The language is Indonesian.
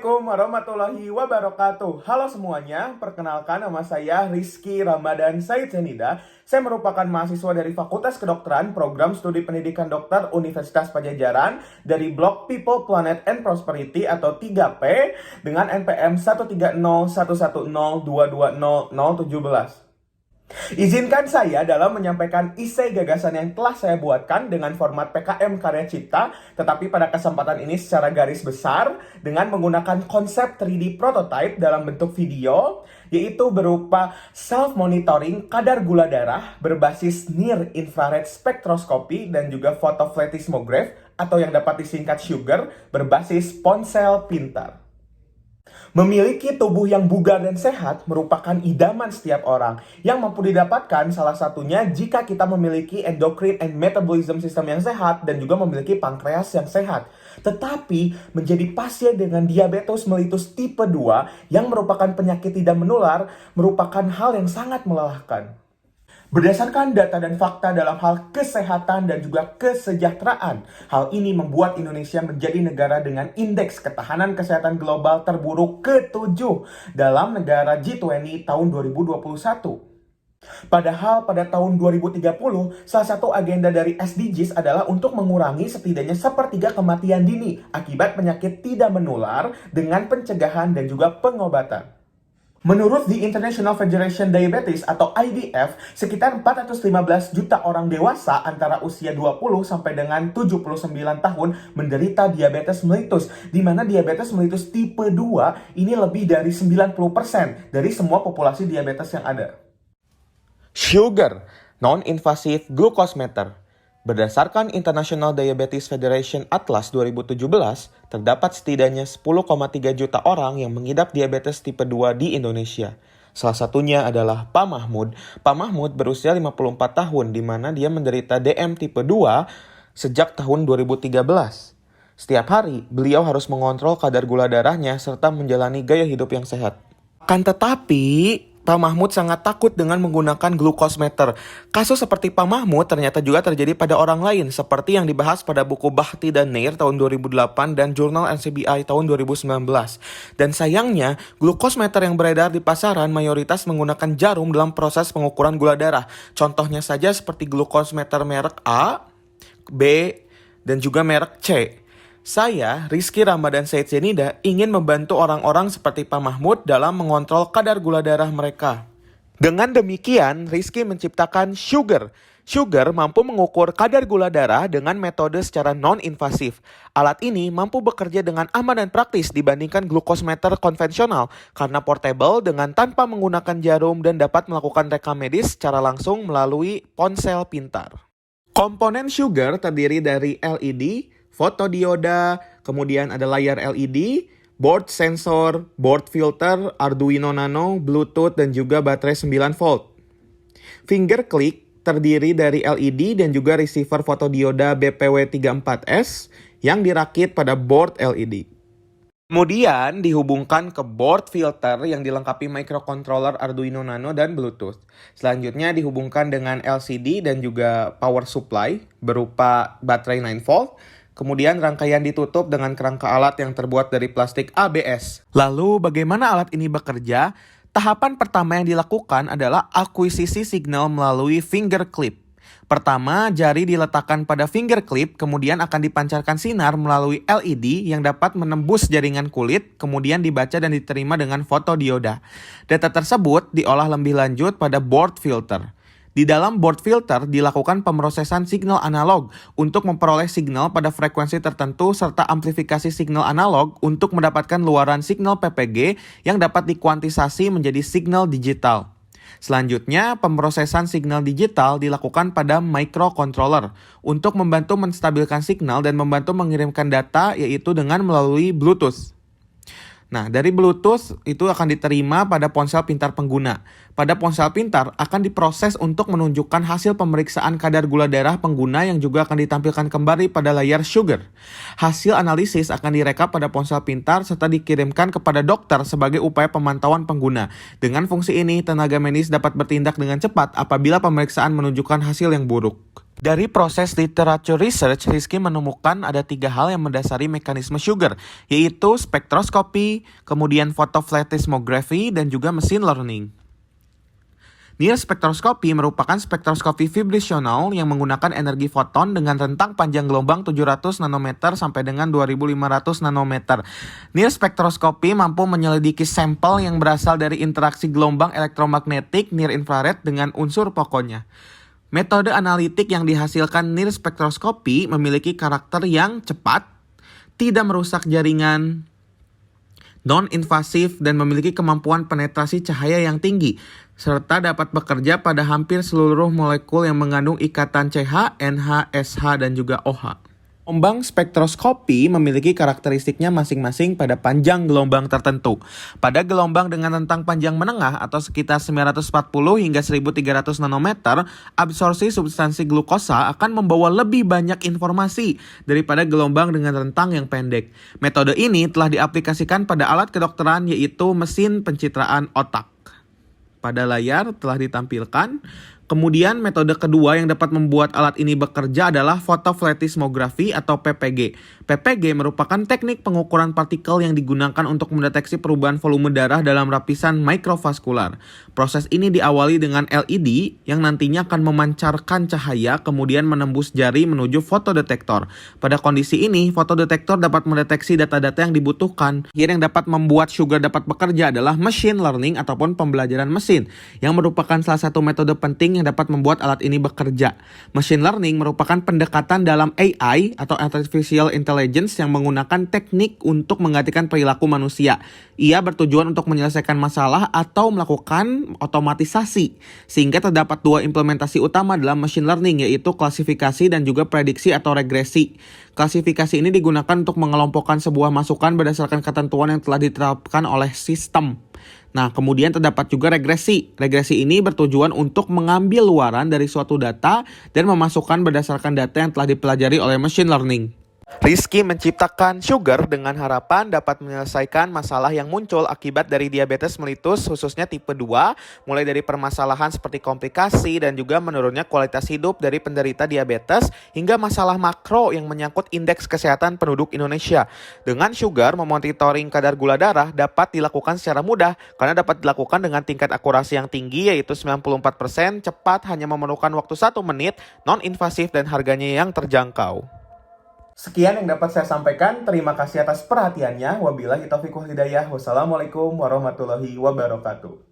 Assalamualaikum warahmatullahi wabarakatuh. Halo semuanya, perkenalkan nama saya Rizky Ramadan Said Zenida. Saya merupakan mahasiswa dari Fakultas Kedokteran Program Studi Pendidikan Dokter Universitas Padjadjaran dari Blok People, Planet and Prosperity atau 3P dengan NPM 1301102200017. Izinkan saya dalam menyampaikan isi gagasan yang telah saya buatkan dengan format PKM Karya Cipta, tetapi pada kesempatan ini secara garis besar dengan menggunakan konsep 3D prototype dalam bentuk video, yaitu berupa self-monitoring kadar gula darah berbasis near infrared spektroskopi dan juga fotofletismograph atau yang dapat disingkat sugar berbasis ponsel pintar. Memiliki tubuh yang bugar dan sehat merupakan idaman setiap orang yang mampu didapatkan salah satunya jika kita memiliki endocrine and metabolism system yang sehat dan juga memiliki pankreas yang sehat. Tetapi menjadi pasien dengan diabetes mellitus tipe 2 yang merupakan penyakit tidak menular merupakan hal yang sangat melelahkan. Berdasarkan data dan fakta dalam hal kesehatan dan juga kesejahteraan, hal ini membuat Indonesia menjadi negara dengan indeks ketahanan kesehatan global terburuk ke-7 dalam negara G20 tahun 2021. Padahal pada tahun 2030, salah satu agenda dari SDGs adalah untuk mengurangi setidaknya sepertiga kematian dini akibat penyakit tidak menular dengan pencegahan dan juga pengobatan. Menurut The International Federation Diabetes atau IDF, sekitar 415 juta orang dewasa antara usia 20 sampai dengan 79 tahun menderita diabetes mellitus, di mana diabetes mellitus tipe 2 ini lebih dari 90% dari semua populasi diabetes yang ada. Sugar, non-invasive glucose meter. Berdasarkan International Diabetes Federation Atlas 2017, terdapat setidaknya 10,3 juta orang yang mengidap diabetes tipe 2 di Indonesia. Salah satunya adalah Pak Mahmud. Pak Mahmud berusia 54 tahun, di mana dia menderita DM tipe 2 sejak tahun 2013. Setiap hari, beliau harus mengontrol kadar gula darahnya serta menjalani gaya hidup yang sehat. Akan tetapi, Pak Mahmud sangat takut dengan menggunakan glucose meter. Kasus seperti Pak Mahmud ternyata juga terjadi pada orang lain, seperti yang dibahas pada buku Bahti dan Nair tahun 2008 dan jurnal NCBI tahun 2019. Dan sayangnya, glucose meter yang beredar di pasaran mayoritas menggunakan jarum dalam proses pengukuran gula darah. Contohnya saja seperti glucose meter merek A, B, dan juga merek C. Saya, Rizky Ramadan Said Zenida, ingin membantu orang-orang seperti Pak Mahmud dalam mengontrol kadar gula darah mereka. Dengan demikian, Rizky menciptakan Sugar. Sugar mampu mengukur kadar gula darah dengan metode secara non-invasif. Alat ini mampu bekerja dengan aman dan praktis dibandingkan glucose meter konvensional karena portable dengan tanpa menggunakan jarum dan dapat melakukan rekam medis secara langsung melalui ponsel pintar. Komponen Sugar terdiri dari LED, fotodioda, kemudian ada layar LED, board sensor, board filter, Arduino Nano, Bluetooth, dan juga baterai 9 volt. Finger click terdiri dari LED dan juga receiver fotodioda BPW34S yang dirakit pada board LED. Kemudian dihubungkan ke board filter yang dilengkapi microcontroller Arduino Nano dan Bluetooth. Selanjutnya dihubungkan dengan LCD dan juga power supply berupa baterai 9 volt. Kemudian rangkaian ditutup dengan kerangka alat yang terbuat dari plastik ABS. Lalu bagaimana alat ini bekerja? Tahapan pertama yang dilakukan adalah akuisisi signal melalui finger clip. Pertama, jari diletakkan pada finger clip, kemudian akan dipancarkan sinar melalui LED yang dapat menembus jaringan kulit, kemudian dibaca dan diterima dengan fotodioda. Data tersebut diolah lebih lanjut pada board filter. Di dalam board filter dilakukan pemrosesan signal analog untuk memperoleh signal pada frekuensi tertentu serta amplifikasi signal analog untuk mendapatkan luaran signal PPG yang dapat dikuantisasi menjadi signal digital. Selanjutnya, pemrosesan signal digital dilakukan pada microcontroller untuk membantu menstabilkan signal dan membantu mengirimkan data yaitu dengan melalui Bluetooth. Nah, dari Bluetooth itu akan diterima pada ponsel pintar pengguna. Pada ponsel pintar akan diproses untuk menunjukkan hasil pemeriksaan kadar gula darah pengguna yang juga akan ditampilkan kembali pada layar Sugar. Hasil analisis akan direkap pada ponsel pintar serta dikirimkan kepada dokter sebagai upaya pemantauan pengguna. Dengan fungsi ini, tenaga medis dapat bertindak dengan cepat apabila pemeriksaan menunjukkan hasil yang buruk. Dari proses literature research, Rizky menemukan ada 3 hal yang mendasari mekanisme sugar, yaitu spektroskopi, kemudian photoflattismography, dan juga machine learning. Near spektroskopi merupakan spektroskopi vibrasional yang menggunakan energi foton dengan rentang panjang gelombang 700 nanometer sampai dengan 2500 nanometer. Near spektroskopi mampu menyelidiki sampel yang berasal dari interaksi gelombang elektromagnetik near infrared dengan unsur pokoknya. Metode analitik yang dihasilkan near spektroskopi memiliki karakter yang cepat, tidak merusak jaringan, non-invasif, dan memiliki kemampuan penetrasi cahaya yang tinggi, serta dapat bekerja pada hampir seluruh molekul yang mengandung ikatan CH, NH, SH, dan juga OH. Gelombang spektroskopi memiliki karakteristiknya masing-masing pada panjang gelombang tertentu. Pada gelombang dengan rentang panjang menengah atau sekitar 940 hingga 1300 nanometer, absorpsi substansi glukosa akan membawa lebih banyak informasi daripada gelombang dengan rentang yang pendek. Metode ini telah diaplikasikan pada alat kedokteran, yaitu mesin pencitraan otak. Pada layar telah ditampilkan. Kemudian metode kedua yang dapat membuat alat ini bekerja adalah photoflattismography atau PPG. PPG merupakan teknik pengukuran partikel yang digunakan untuk mendeteksi perubahan volume darah dalam lapisan mikrovaskular. Proses ini diawali dengan LED yang nantinya akan memancarkan cahaya kemudian menembus jari menuju fotodetektor. Pada kondisi ini, fotodetektor dapat mendeteksi data-data yang dibutuhkan. Yang dapat membuat sugar dapat bekerja adalah machine learning ataupun pembelajaran mesin, yang merupakan salah satu metode penting yang dapat membuat alat ini bekerja. Machine learning merupakan pendekatan dalam AI atau Artificial Intelligence yang menggunakan teknik untuk menggantikan perilaku manusia. Ia bertujuan untuk menyelesaikan masalah atau melakukan otomatisasi. Sehingga terdapat 2 implementasi utama dalam machine learning, yaitu klasifikasi dan juga prediksi atau regresi. Klasifikasi ini digunakan untuk mengelompokkan sebuah masukan berdasarkan ketentuan yang telah diterapkan oleh sistem. Nah, kemudian terdapat juga regresi. Regresi ini bertujuan untuk mengambil luaran dari suatu data dan memasukkan berdasarkan data yang telah dipelajari oleh machine learning. Rizky menciptakan sugar dengan harapan dapat menyelesaikan masalah yang muncul akibat dari diabetes mellitus, khususnya tipe 2, mulai dari permasalahan seperti komplikasi dan juga menurunnya kualitas hidup dari penderita diabetes, hingga masalah makro yang menyangkut indeks kesehatan penduduk Indonesia. Dengan sugar, memonitoring kadar gula darah dapat dilakukan secara mudah karena dapat dilakukan dengan tingkat akurasi yang tinggi, yaitu 94%, cepat, hanya memerlukan waktu 1 menit, non-invasif, dan harganya yang terjangkau. Sekian yang dapat saya sampaikan. Terima kasih atas perhatiannya. Wabillahi taufiq wal hidayah. Wassalamualaikum warahmatullahi wabarakatuh.